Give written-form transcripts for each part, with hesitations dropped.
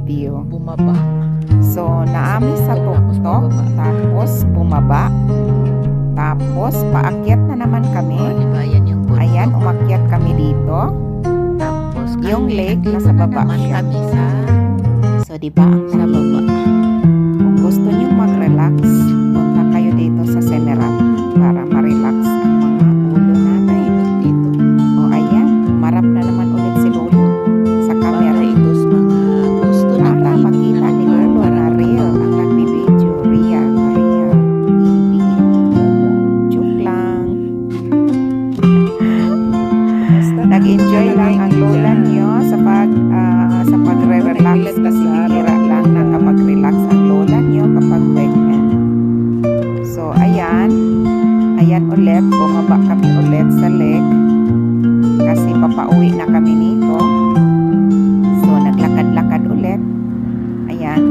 view. Bumaba. So, naami sa tuktok, tapos bumaba. Tapos, paakyat na naman kami. Diba yan yung bundok? Ayan, umakyat kami dito. Tapos Yung kami, lake, andito nasa na baba naman siya. kami sa So, diba ang sa baba. Kung gusto nyo mag-relax, punta kayo dito sa Semerat para ma-relax ang mga ulo natin. Tahimik dito. O ayan, marap na naman ulit si Lolo sa camera. Para itos mga gusto na Para makita ni Lolo na real ang nagbibideo. Real. Hindi. Joke lang. Nag-enjoy lang ang lola niyo sa pagre-relax kasi bihira lang na kapag-relax ang lola niyo kapag weekend. So, ayan. Ayan ulit. Bumaba kami ulit sa lake kasi papauwi na kami nito. So, naglakad-lakad ulit. Ayan.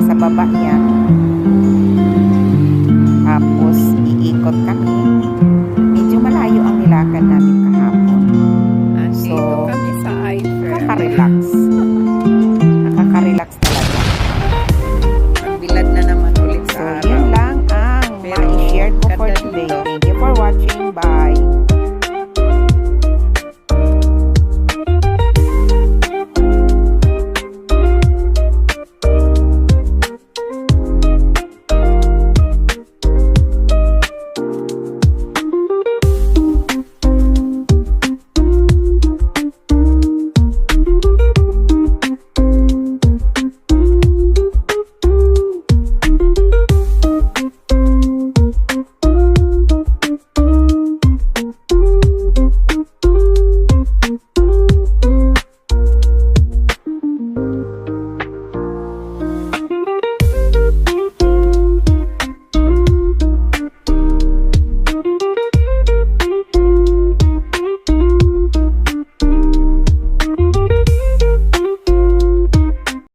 Nasa baba yan. Tapos, iikot kami.